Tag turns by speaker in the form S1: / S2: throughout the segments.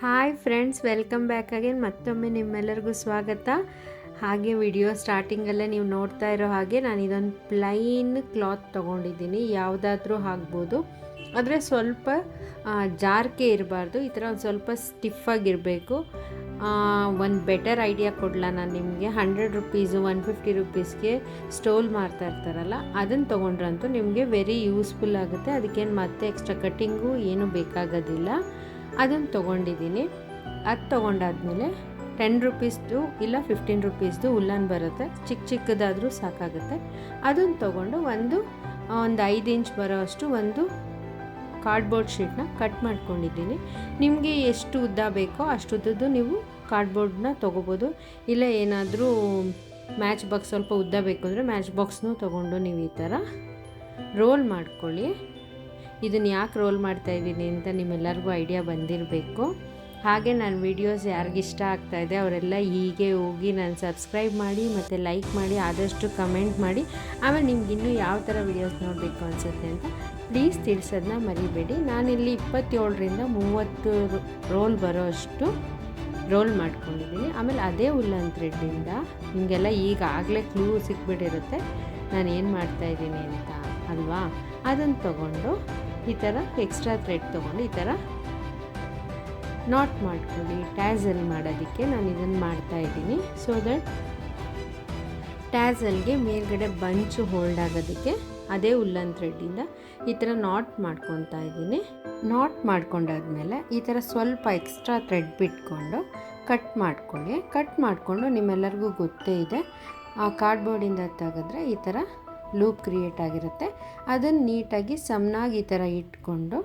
S1: Hi friends, welcome back again. ಮತ್ತೊಮ್ಮೆ ನಿಮ್ಮೆಲ್ಲರಿಗೂ ಸ್ವಾಗತ. ಹಾಗೆ ವಿಡಿಯೋ ಸ್ಟಾರ್ಟಿಂಗಲ್ಲೇ ನೀವು ನೋಡ್ತಾ ಇರೋ ಹಾಗೆ ನಾನು ಇದೊಂದು ಪ್ಲೈನ್ ಕ್ಲಾತ್ ತೊಗೊಂಡಿದ್ದೀನಿ. ಯಾವುದಾದ್ರೂ ಹಾಕ್ಬೋದು, ಆದರೆ ಸ್ವಲ್ಪ ಜಾರ್ಕೆ ಇರಬಾರ್ದು. ಈ ಥರ ಒಂದು ಸ್ವಲ್ಪ ಸ್ಟಿಫಾಗಿರಬೇಕು. ಒಂದು ಬೆಟರ್ ಐಡಿಯಾ ಕೊಡಲ ನಾನು ನಿಮಗೆ. 100 ರುಪೀಸು 150 ರುಪೀಸ್ಗೆ ಸ್ಟೋಲ್ ಮಾರ್ತಾ ಇರ್ತಾರಲ್ಲ, ಅದನ್ನು ತೊಗೊಂಡ್ರಂತೂ ನಿಮಗೆ ವೆರಿ ಯೂಸ್ಫುಲ್ ಆಗುತ್ತೆ. ಅದಕ್ಕೇನು ಮತ್ತೆ ಎಕ್ಸ್ಟ್ರಾ ಕಟ್ಟಿಂಗು ಏನೂ ಬೇಕಾಗೋದಿಲ್ಲ. ಅದನ್ನು ತೊಗೊಂಡಿದ್ದೀನಿ. ಅದು ತೊಗೊಂಡಾದ್ಮೇಲೆ 10 ರುಪೀಸ್ದು ಇಲ್ಲ 15 ರುಪೀಸ್ದು ಉಲ್ಲನ್ ಬರುತ್ತೆ, ಚಿಕ್ಕದಾದರೂ ಸಾಕಾಗುತ್ತೆ. ಅದನ್ನು ತೊಗೊಂಡು ಒಂದು 5 ಇಂಚ್ ಬರೋ ಅಷ್ಟು ಒಂದು ಕಾರ್ಡ್ಬೋರ್ಡ್ ಶೀಟ್ನ ಕಟ್ ಮಾಡ್ಕೊಂಡಿದ್ದೀನಿ. ನಿಮಗೆ ಎಷ್ಟು ಉದ್ದ ಬೇಕೋ ಅಷ್ಟುದ್ದದ್ದು ನೀವು ಕಾರ್ಡ್ಬೋರ್ಡ್ನ ತೊಗೋಬೋದು. ಇಲ್ಲ ಏನಾದರೂ ಮ್ಯಾಚ್ ಬಾಕ್ಸ್ ಸ್ವಲ್ಪ ಉದ್ದ ಬೇಕು ಅಂದರೆ ಮ್ಯಾಚ್ ಬಾಕ್ಸ್ನೂ ತೊಗೊಂಡು ನೀವು ಈ ಥರ ರೋಲ್ ಮಾಡ್ಕೊಳ್ಳಿ. ಇದನ್ನು ಯಾಕೆ ರೋಲ್ ಮಾಡ್ತಾಯಿದ್ದೀನಿ ಅಂತ ನಿಮ್ಮೆಲ್ಲರಿಗೂ ಐಡಿಯಾ ಬಂದಿರಬೇಕು. ಹಾಗೆ ನನ್ನ ವೀಡಿಯೋಸ್ ಯಾರಿಗಿಷ್ಟ ಆಗ್ತಾಯಿದೆ ಅವರೆಲ್ಲ ಹೀಗೆ ಹೋಗಿ ನಾನು ಸಬ್ಸ್ಕ್ರೈಬ್ ಮಾಡಿ ಮತ್ತು ಲೈಕ್ ಮಾಡಿ, ಆದಷ್ಟು ಕಮೆಂಟ್ ಮಾಡಿ. ಆಮೇಲೆ ನಿಮ್ಗೆ ಇನ್ನೂ ಯಾವ ಥರ ವೀಡಿಯೋಸ್ ನೋಡಬೇಕು ಅನಿಸುತ್ತೆ ಅಂತ ಪ್ಲೀಸ್ ತಿಳಿಸೋದನ್ನ ಮರಿಬೇಡಿ. ನಾನಿಲ್ಲಿ 27ರಿಂದ 30 ರೋಲ್ ಬರೋ ಅಷ್ಟು ರೋಲ್ ಮಾಡ್ಕೊಂಡಿದ್ದೀನಿ. ಆಮೇಲೆ ಅದೇ ಉಲ್ಲನ್ ಥ್ರೆಡ್ಡಿಂದ ನಿಮಗೆಲ್ಲ ಈಗಾಗಲೇ ಕ್ಲೂ ಸಿಕ್ಬಿಟ್ಟಿರುತ್ತೆ ನಾನು ಏನು ಮಾಡ್ತಾಯಿದ್ದೀನಿ ಅಂತ ಅಲ್ವಾ. ಅದನ್ನು ತೊಗೊಂಡು ಈ ಥರ ಎಕ್ಸ್ಟ್ರಾ ಥ್ರೆಡ್ ತೊಗೊಂಡು ಈ ಥರ ನಾಟ್ ಮಾಡ್ಕೊಳ್ಳಿ. ಟ್ಯಾಸಲ್ ಮಾಡೋದಕ್ಕೆ ನಾನು ಇದನ್ನು ಮಾಡ್ತಾಯಿದ್ದೀನಿ. ಸೊ ದಟ್ ಟ್ಯಾಸಲ್ಗೆ ಮೇಲ್ಗಡೆ ಬಂಚು ಹೋಲ್ಡ್ ಆಗೋದಕ್ಕೆ ಅದೇ ಉಲ್ಲನ್ ಥ್ರೆಡ್ಡಿಂದ ಈ ಥರ ನಾಟ್ ಮಾಡ್ಕೊತಾ ಇದ್ದೀನಿ. ನಾಟ್ ಮಾಡ್ಕೊಂಡಾದ್ಮೇಲೆ ಈ ಥರ ಸ್ವಲ್ಪ ಎಕ್ಸ್ಟ್ರಾ ಥ್ರೆಡ್ ಬಿಟ್ಕೊಂಡು ಕಟ್ ಮಾಡ್ಕೊಳ್ಳಿ. ಕಟ್ ಮಾಡಿಕೊಂಡು ನಿಮ್ಮೆಲ್ಲರಿಗೂ ಗೊತ್ತೇ ಇದೆ, ಆ ಕಾರ್ಡ್ಬೋರ್ಡಿಂದ ತೆಗೆದ್ರೆ ಈ ಥರ ಲೂಪ್ ಕ್ರಿಯೇಟ್ ಆಗಿರುತ್ತೆ. ಅದನ್ನು ನೀಟಾಗಿ ಸಮನಾಗಿ ಈ ಥರ ಇಟ್ಕೊಂಡು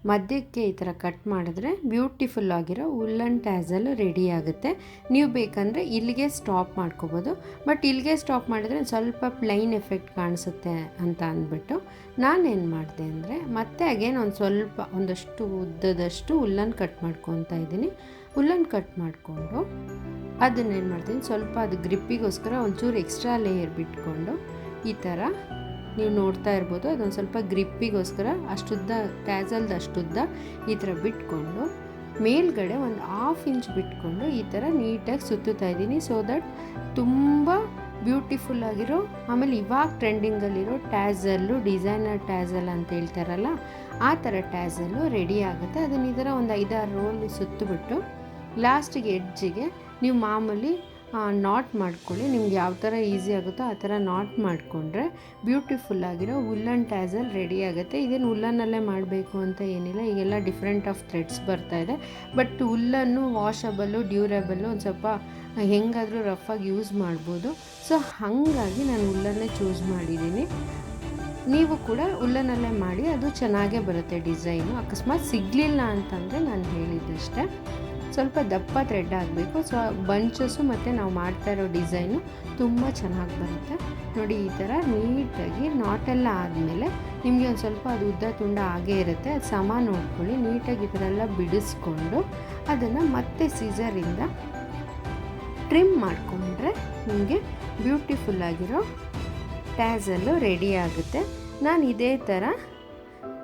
S1: ಮಧ್ಯಕ್ಕೆ ಈ ಥರ ಕಟ್ ಮಾಡಿದ್ರೆ ಬ್ಯೂಟಿಫುಲ್ ಆಗಿರೋ ಉಲ್ಲನ್ ಟ್ಯಾಸಲ್ ರೆಡಿ ಆಗುತ್ತೆ. ನೀವು ಬೇಕಂದರೆ ಇಲ್ಲಿಗೆ ಸ್ಟಾಪ್ ಮಾಡ್ಕೋಬೋದು, ಬಟ್ ಇಲ್ಲಿಗೆ ಸ್ಟಾಪ್ ಮಾಡಿದ್ರೆ ಸ್ವಲ್ಪ ಪ್ಲೈನ್ ಎಫೆಕ್ಟ್ ಕಾಣಿಸುತ್ತೆ ಅಂತ ಅಂದ್ಬಿಟ್ಟು ನಾನೇನು ಮಾಡಿದೆ ಅಂದರೆ ಮತ್ತೆ ಅಗೇನ್ ಒಂದಷ್ಟು ಉದ್ದದಷ್ಟು ಉಲ್ಲನ್ ಕಟ್ ಮಾಡ್ಕೊತಾ ಇದ್ದೀನಿ. ಉಲ್ಲನ್ ಕಟ್ ಮಾಡಿಕೊಂಡು ಅದನ್ನೇನು ಮಾಡ್ತೀನಿ, ಸ್ವಲ್ಪ ಅದು ಗ್ರಿಪ್ಪಿಗೋಸ್ಕರ ಒಂಚೂರು ಎಕ್ಸ್ಟ್ರಾ ಲೇಯರ್ ಬಿಟ್ಕೊಂಡು ಈ ಥರ ನೀವು ನೋಡ್ತಾ ಇರ್ಬೋದು, ಅದೊಂದು ಸ್ವಲ್ಪ ಗ್ರಿಪ್ಪಿಗೋಸ್ಕರ ಅಷ್ಟುದ್ದ ಟ್ಯಾಸಲ್ದು ಅಷ್ಟುದ್ದ ಈ ಥರ ಬಿಟ್ಕೊಂಡು ಮೇಲ್ಗಡೆ ಒಂದು 1/2 ಇಂಚ್ ಬಿಟ್ಕೊಂಡು ಈ ಥರ ನೀಟಾಗಿ ಸುತ್ತುತ್ತಾ ಇದ್ದೀನಿ. ಸೊ ದಟ್ ತುಂಬ ಬ್ಯೂಟಿಫುಲ್ ಆಗಿರೋ, ಆಮೇಲೆ ಇವಾಗ ಟ್ರೆಂಡಿಂಗಲ್ಲಿರೋ ಟ್ಯಾಸಲ್ಲು, ಡಿಸೈನರ್ ಟ್ಯಾಸಲ್ ಅಂತ ಹೇಳ್ತಾರಲ್ಲ ಆ ಥರ ಟ್ಯಾಸಲ್ಲು ರೆಡಿ ಆಗುತ್ತೆ. ಅದನ್ನು ಈ ಥರ ಒಂದು 5-6 ರೋಲ್ ಸುತ್ತಬಿಟ್ಟು ಲಾಸ್ಟಿಗೆ ಎಡ್ಜಿಗೆ ನೀವು ಮಾಮೂಲಿ ನಾಟ್ ಮಾಡ್ಕೊಳ್ಳಿ. ನಿಮ್ಗೆ ಯಾವ ಥರ ಈಸಿ ಆಗುತ್ತೋ ಆ ಥರ ನಾಟ್ ಮಾಡಿಕೊಂಡ್ರೆ ಬ್ಯೂಟಿಫುಲ್ ಆಗಿರೋ ಉಲ್ಲನ್ ಟ್ಯಾಸಲ್ ರೆಡಿ ಆಗುತ್ತೆ. ಇದೇನು ಉಲ್ಲನ್ನಲ್ಲೇ ಮಾಡಬೇಕು ಅಂತ ಏನಿಲ್ಲ, ಈಗೆಲ್ಲ ಡಿಫ್ರೆಂಟ್ ಆಫ್ ಥ್ರೆಡ್ಸ್ ಬರ್ತಾಯಿದೆ. ಬಟ್ ಉಲ್ಲನ್ನು ವಾಷಬಲ್ಲು, ಡ್ಯೂರಬಲ್ಲು, ಒಂದು ಸ್ವಲ್ಪ ಹೆಂಗಾದರೂ ರಫಾಗಿ ಯೂಸ್ ಮಾಡ್ಬೋದು. ಸೊ ಹಾಗಾಗಿ ನಾನು ಉಲ್ಲನ್ನೇ ಚೂಸ್ ಮಾಡಿದ್ದೀನಿ. ನೀವು ಕೂಡ ಉಲ್ಲನಲ್ಲೇ ಮಾಡಿ, ಅದು ಚೆನ್ನಾಗೇ ಬರುತ್ತೆ ಡಿಸೈನು. ಅಕಸ್ಮಾತ್ ಸಿಗಲಿಲ್ಲ ಅಂತಂದರೆ ನಾನು ಹೇಳಿದ್ದಷ್ಟೇ, ಸ್ವಲ್ಪ ದಪ್ಪ ಥ್ರೆಡ್ ಆಗಬೇಕು. ಸೊ ಬಂಚಸ್ಸು ಮತ್ತು ನಾವು ಮಾಡ್ತಾ ಇರೋ ಡಿಸೈನು ತುಂಬ ಚೆನ್ನಾಗಿ ಬರುತ್ತೆ ನೋಡಿ. ಈ ಥರ ನೀಟಾಗಿ ನಾಟೆಲ್ಲ ಆದಮೇಲೆ ನಿಮಗೆ ಒಂದು ಸ್ವಲ್ಪ ಅದು ಉದ್ದ ತುಂಡ ಆಗೇ ಇರುತ್ತೆ, ಅದು ಸಮ ನೋಡ್ಕೊಳ್ಳಿ. ನೀಟಾಗಿ ಈ ಥರ ಎಲ್ಲ ಬಿಡಿಸ್ಕೊಂಡು ಅದನ್ನು ಮತ್ತೆ ಸೀಸರಿಂದ ಟ್ರಿಮ್ ಮಾಡಿಕೊಂಡ್ರೆ ನಿಮಗೆ ಬ್ಯೂಟಿಫುಲ್ ಆಗಿರೋ ಟ್ಯಾಸಲ್ಲು ರೆಡಿ ಆಗುತ್ತೆ. ನಾನು ಇದೇ ಥರ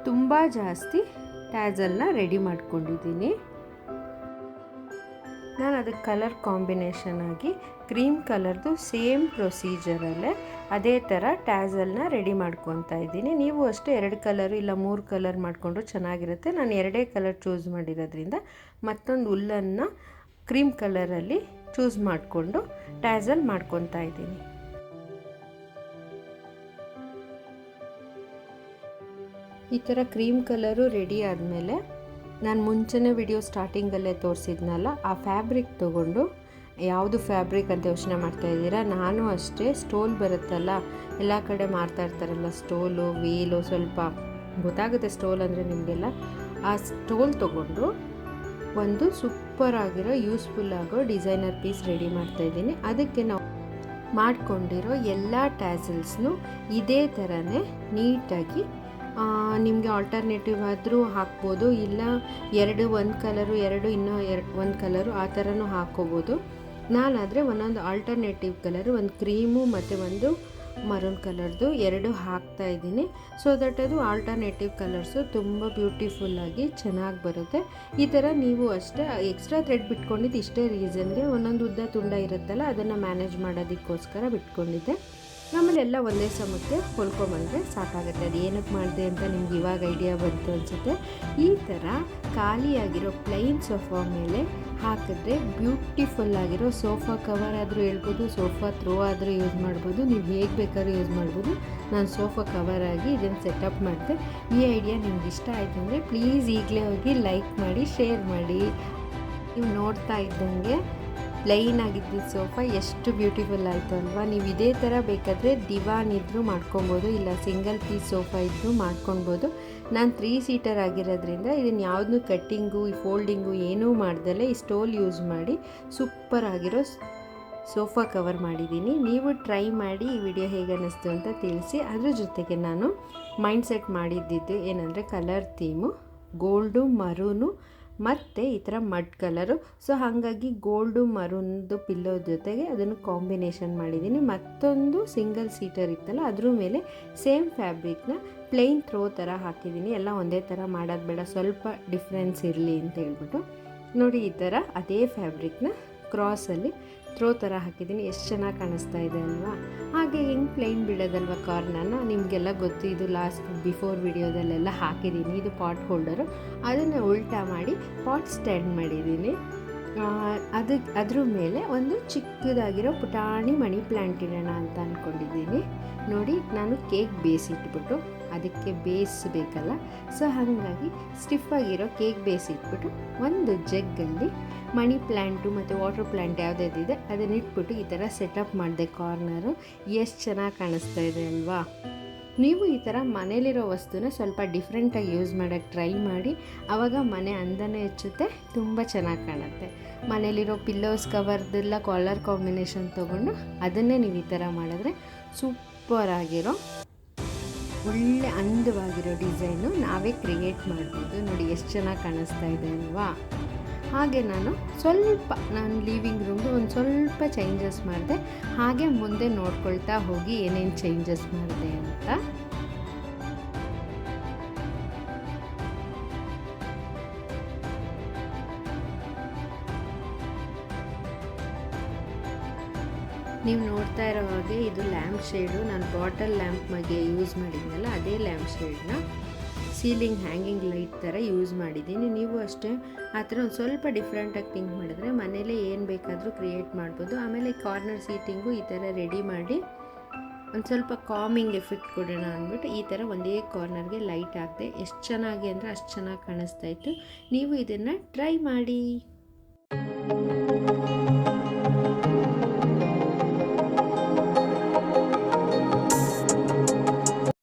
S1: ತುಂಬ ಜಾಸ್ತಿ ಟ್ಯಾಸಲ್ನ ರೆಡಿ ಮಾಡ್ಕೊಂಡಿದ್ದೀನಿ. ನಾನು ಅದಕ್ಕೆ ಕಲರ್ ಕಾಂಬಿನೇಷನ್ ಆಗಿ ಕ್ರೀಮ್ ಕಲರ್ದು ಸೇಮ್ ಪ್ರೊಸೀಜರಲ್ಲೇ ಅದೇ ಥರ ಟ್ಯಾಸಲ್ನ ರೆಡಿ ಮಾಡ್ಕೊತಾ ಇದ್ದೀನಿ. ನೀವು ಅಷ್ಟೇ 2 ಕಲರು ಇಲ್ಲ 3 ಕಲರ್ ಮಾಡಿಕೊಂಡ್ರು ಚೆನ್ನಾಗಿರುತ್ತೆ. ನಾನು 2 ಕಲರ್ ಚೂಸ್ ಮಾಡಿರೋದ್ರಿಂದ ಮತ್ತೊಂದು ಉಲ್ಲನ್ನ ಕ್ರೀಮ್ ಕಲರಲ್ಲಿ ಚೂಸ್ ಮಾಡಿಕೊಂಡು ಟ್ಯಾಸಲ್ ಮಾಡ್ಕೊತಾ ಇದ್ದೀನಿ. ಈ ಥರ ಕ್ರೀಮ್ ಕಲರು ರೆಡಿ ಆದಮೇಲೆ ನಾನು ಮುಂಚೆನೇ ವಿಡಿಯೋ ಸ್ಟಾರ್ಟಿಂಗಲ್ಲೇ ತೋರಿಸಿದ್ನಲ್ಲ, ಆ ಫ್ಯಾಬ್ರಿಕ್ ತೊಗೊಂಡು, ಯಾವುದು ಫ್ಯಾಬ್ರಿಕ್ ಅಂತ ಯೋಚನೆ ಮಾಡ್ತಾಯಿದ್ದೀರಾ, ನಾನು ಅಷ್ಟೇ ಸ್ಟೋಲ್ ಬರುತ್ತಲ್ಲ ಎಲ್ಲ ಕಡೆ ಮಾರ್ತಾ ಇರ್ತಾರಲ್ಲ ಸ್ಟೋಲು, ವೀಲು, ಸ್ವಲ್ಪ ಗೊತ್ತಾಗುತ್ತೆ ಸ್ಟೋಲ್ ಅಂದರೆ ನಿಮಗೆಲ್ಲ. ಆ ಸ್ಟೋಲ್ ತೊಗೊಂಡು ಒಂದು ಸೂಪರ್ ಆಗಿರೋ ಯೂಸ್ಫುಲ್ ಆಗೋ ಡಿಸೈನರ್ ಪೀಸ್ ರೆಡಿ ಮಾಡ್ತಾಯಿದ್ದೀನಿ. ಅದಕ್ಕೆ ನಾವು ಮಾಡ್ಕೊಂಡಿರೋ ಎಲ್ಲ ಟ್ಯಾಸಲ್ಸ್ನು ಇದೇ ಥರನೇ ನೀಟಾಗಿ ನಿಮಗೆ ಆಲ್ಟರ್ನೇಟಿವ್ ಆದರೂ ಹಾಕ್ಬೋದು, ಇಲ್ಲ ಒಂದು ಕಲರು ಒಂದು ಕಲರು ಆ ಥರನೂ ಹಾಕ್ಕೋಬೋದು. ನಾನಾದರೆ ಒಂದೊಂದು ಆಲ್ಟರ್ನೇಟಿವ್ ಕಲರು, ಒಂದು ಕ್ರೀಮು ಮತ್ತು ಒಂದು ಮರೂನ್ ಕಲರ್ದು ಎರಡು ಹಾಕ್ತಾ ಇದ್ದೀನಿ. ಸೊ ದಟ್ ಅದು ಆಲ್ಟರ್ನೇಟಿವ್ ಕಲರ್ಸು ತುಂಬ ಬ್ಯೂಟಿಫುಲ್ಲಾಗಿ ಚೆನ್ನಾಗಿ ಬರುತ್ತೆ. ಈ ಥರ ನೀವು ಅಷ್ಟೇ ಎಕ್ಸ್ಟ್ರಾ ಥ್ರೆಡ್ ಬಿಟ್ಕೊಂಡಿದ್ದು ಇಷ್ಟೇ ರೀಸನ್ಗೆ, ಒಂದೊಂದು ಉದ್ದ ತುಂಡ ಇರುತ್ತಲ್ಲ ಅದನ್ನು ಮ್ಯಾನೇಜ್ ಮಾಡೋದಕ್ಕೋಸ್ಕರ ಬಿಟ್ಕೊಂಡಿದ್ದೆ. ಆಮೇಲೆ ಎಲ್ಲ ಒಂದೇ ಸಮಕ್ಕೆ ಹೊಲ್ಕೊಂಬಂದರೆ ಸಾಕಾಗುತ್ತೆ. ಅದು ಏನಕ್ಕೆ ಮಾಡಿದೆ ಅಂತ ನಿಮ್ಗೆ ಇವಾಗ ಐಡಿಯಾ ಬಂತು ಅನಿಸುತ್ತೆ. ಈ ಥರ ಖಾಲಿಯಾಗಿರೋ ಪ್ಲೈನ್ ಸೋಫಾ ಮೇಲೆ ಹಾಕಿದ್ರೆ ಬ್ಯೂಟಿಫುಲ್ಲಾಗಿರೋ ಸೋಫಾ ಕವರ್ ಆದರೂ ಹೇಳ್ಬೋದು, ಸೋಫಾ ಥ್ರೋ ಆದರೂ ಯೂಸ್ ಮಾಡ್ಬೋದು, ನೀವು ಹೇಗೆ ಬೇಕಾದ್ರೂ ಯೂಸ್ ಮಾಡ್ಬೋದು. ನಾನು ಸೋಫಾ ಕವರಾಗಿ ಇದನ್ನು ಸೆಟಪ್ ಮಾಡಿದೆ. ಈ ಐಡಿಯಾ ನಿಮ್ಗೆ ಇಷ್ಟ ಆಯಿತು ಅಂದರೆ ಪ್ಲೀಸ್ ಈಗಲೇ ಹೋಗಿ ಲೈಕ್ ಮಾಡಿ, ಶೇರ್ ಮಾಡಿ. ನೀವು ನೋಡ್ತಾ ಇದ್ದಂಗೆ ಪ್ಲೈನ್ ಆಗಿದ್ದು ಸೋಫಾ ಎಷ್ಟು ಬ್ಯೂಟಿಫುಲ್ ಆಯಿತು ಅಲ್ವಾ. ನೀವು ಇದೇ ಥರ ಬೇಕಾದರೆ ದಿವಾನ್ ಇದ್ದರೂ ಮಾಡ್ಕೊಬೋದು, ಇಲ್ಲ ಸಿಂಗಲ್ ಪೀಸ್ ಸೋಫಾ ಇದ್ದರೂ ಮಾಡ್ಕೊಳ್ಬೋದು. ನಾನು 3 ಸೀಟರ್ ಆಗಿರೋದ್ರಿಂದ ಇದನ್ನು ಯಾವುದೂ ಕಟ್ಟಿಂಗು ಫೋಲ್ಡಿಂಗು ಏನೂ ಮಾಡ್ದಲೇ ಈ ಸ್ಟೋಲ್ ಯೂಸ್ ಮಾಡಿ ಸೂಪರ್ ಆಗಿರೋ ಸೋಫಾ ಕವರ್ ಮಾಡಿದ್ದೀನಿ. ನೀವು ಟ್ರೈ ಮಾಡಿ ಈ ವಿಡಿಯೋ ಹೇಗೆ ಅನ್ನಿಸ್ತು ಅಂತ ತಿಳಿಸಿ. ಅದ್ರ ಜೊತೆಗೆ ನಾನು ಮೈಂಡ್ ಸೆಟ್ ಮಾಡಿದ್ದಿದ್ದು ಏನಂದರೆ ಕಲರ್ ಥೀಮು ಗೋಲ್ಡು ಮರೂನು ಮತ್ತು ಈ ಥರ ಮಡ್ ಕಲರು. ಸೊ ಹಾಗಾಗಿ ಗೋಲ್ಡು ಮರೂನ್ದು ಪಿಲ್ಲೋ ಜೊತೆಗೆ ಅದನ್ನು ಕಾಂಬಿನೇಷನ್ ಮಾಡಿದ್ದೀನಿ. ಮತ್ತೊಂದು ಸಿಂಗಲ್ ಸೀಟರ್ ಇತ್ತಲ್ಲ ಅದ್ರ ಮೇಲೆ ಸೇಮ್ ಫ್ಯಾಬ್ರಿಕ್ನ ಪ್ಲೇನ್ ಥ್ರೋ ಥರ ಹಾಕಿದ್ದೀನಿ. ಎಲ್ಲ ಒಂದೇ ಥರ ಮಾಡೋದು ಬೇಡ, ಸ್ವಲ್ಪ ಡಿಫ್ರೆನ್ಸ್ ಇರಲಿ ಅಂತ ಹೇಳ್ಬಿಟ್ಟು ನೋಡಿ ಈ ಥರ ಅದೇ ಫ್ಯಾಬ್ರಿಕ್ನ ಕ್ರಾಸಲ್ಲಿ ಥ್ರೋ ಥರ ಹಾಕಿದ್ದೀನಿ. ಎಷ್ಟು ಚೆನ್ನಾಗಿ ಕಾಣಿಸ್ತಾ ಇದೆ ಅಲ್ವಾ. ಹಾಗೆ ಹೆಂಗೆ ಪ್ಲೈನ್ ಬಿಡೋದಲ್ವ ಕಾರ್ನರ್ನ, ನಿಮಗೆಲ್ಲ ಗೊತ್ತು. ಇದು ಲಾಸ್ಟ್ ಬಿಫೋರ್ ವಿಡಿಯೋದಲ್ಲೆಲ್ಲ ಹಾಕಿದ್ದೀನಿ. ಇದು ಪಾಟ್ ಹೋಲ್ಡರು, ಅದನ್ನು ಉಲ್ಟಾ ಮಾಡಿ ಪಾಟ್ ಸ್ಟ್ಯಾಂಡ್ ಮಾಡಿದ್ದೀನಿ. ಅದ್ರ ಮೇಲೆ ಒಂದು ಚಿಕ್ಕದಾಗಿರೋ ಪುಟಾಣಿ ಮನಿ ಪ್ಲ್ಯಾಂಟ್ ಇಡೋಣ ಅಂತ ಅಂದ್ಕೊಂಡಿದ್ದೀನಿ. ನೋಡಿ ನಾನು ಕೇಕ್ ಬೇಸ್ ಇಟ್ಬಿಟ್ಟು ಅದಕ್ಕೆ ಬೇಸ್ ಬೇಕಲ್ಲ, ಸೊ ಹಾಗಾಗಿ ಸ್ಟಿಫಾಗಿರೋ ಕೇಕ್ ಬೇಸ್ ಇಟ್ಬಿಟ್ಟು ಒಂದು ಜಗ್ಗಲ್ಲಿ ಮನಿ ಪ್ಲ್ಯಾಂಟು ಮತ್ತು ವಾಟರ್ ಪ್ಲ್ಯಾಂಟ್ ಯಾವುದಿದೆ ಅದನ್ನ ಇಟ್ಬಿಟ್ಟು ಈ ಥರ ಸೆಟಪ್ ಮಾಡಿದೆ ಕಾರ್ನರು. ಎಷ್ಟು ಚೆನ್ನಾಗಿ ಕಾಣಿಸ್ತಾ ಇದೆ ಅಲ್ವಾ. ನೀವು ಈ ಥರ ಮನೇಲಿರೋ ವಸ್ತುನ ಸ್ವಲ್ಪ ಡಿಫ್ರೆಂಟಾಗಿ ಯೂಸ್ ಮಾಡೋಕ್ಕೆ ಟ್ರೈ ಮಾಡಿ, ಆವಾಗ ಮನೆ ಅಂದನೇ ಹೆಚ್ಚುತ್ತೆ, ತುಂಬ ಚೆನ್ನಾಗಿ ಕಾಣುತ್ತೆ. ಮನೇಲಿರೋ ಪಿಲ್ಲೋಸ್ ಕವರ್ದೆಲ್ಲ ಕಾಲರ್ ಕಾಂಬಿನೇಷನ್ ತೊಗೊಂಡು ಅದನ್ನೇ ನೀವು ಈ ಥರ ಮಾಡಿದ್ರೆ ಸೂಪರಾಗಿರೋ ಒಳ್ಳೆ ಅಂದವಾಗಿರೋ ಡಿಸೈನು ನಾವೇ ಕ್ರಿಯೇಟ್ ಮಾಡ್ಬೋದು. ನೋಡಿ ಎಷ್ಟು ಚೆನ್ನಾಗಿ ಕಾಣಿಸ್ತಾ ಇದೆ ಅಲ್ವಾ. ಹಾಗೆ ನಾನು ಲೀವಿಂಗ್ ರೂಮ್ದು ಒಂದು ಸ್ವಲ್ಪ ಚೇಂಜಸ್ ಮಾಡಿದೆ. ಹಾಗೆ ಮುಂದೆ ನೋಡ್ಕೊಳ್ತಾ ಹೋಗಿ ಏನೇನು ಚೇಂಜಸ್ ಮಾಡಿದೆ ಅಂತ. ನೀವು ನೋಡ್ತಾ ಇರೋ ಹಾಗೆ ಇದು ಲ್ಯಾಂಪ್ ಶೇಡು. ನಾನು ಬಾಟಲ್ ಲ್ಯಾಂಪ್ ಬಗ್ಗೆ ಯೂಸ್ ಮಾಡಿದ್ನಲ್ಲ ಅದೇ ಲ್ಯಾಂಪ್ ಶೇಡ್ನ ಸೀಲಿಂಗ್ ಹ್ಯಾಂಗಿಂಗ್ ಲೈಟ್ ಥರ ಯೂಸ್ ಮಾಡಿದ್ದೀನಿ. ನೀವು ಅಷ್ಟೇ ಆ ಥರ ಒಂದು ಸ್ವಲ್ಪ ಡಿಫ್ರೆಂಟಾಗಿ ಥಿಂಕ್ ಮಾಡಿದ್ರೆ ಮನೇಲೇ ಏನು ಬೇಕಾದರೂ ಕ್ರಿಯೇಟ್ ಮಾಡ್ಬೋದು. ಆಮೇಲೆ ಕಾರ್ನರ್ ಸೀಟಿಂಗು ಈ ಥರ ರೆಡಿ ಮಾಡಿ ಒಂದು ಸ್ವಲ್ಪ ಕಾಮಿಂಗ್ ಎಫೆಕ್ಟ್ ಕೊಡೋಣ ಅಂದ್ಬಿಟ್ಟು ಈ ಥರ ಒಂದೇ ಕಾರ್ನರ್ಗೆ ಲೈಟ್ ಹಾಕಿದೆ. ಎಷ್ಟು ಚೆನ್ನಾಗಿ ಅಂದರೆ ಅಷ್ಟು ಚೆನ್ನಾಗಿ ಕಾಣಿಸ್ತಾ ಇತ್ತು. ನೀವು ಇದನ್ನು ಟ್ರೈ ಮಾಡಿ.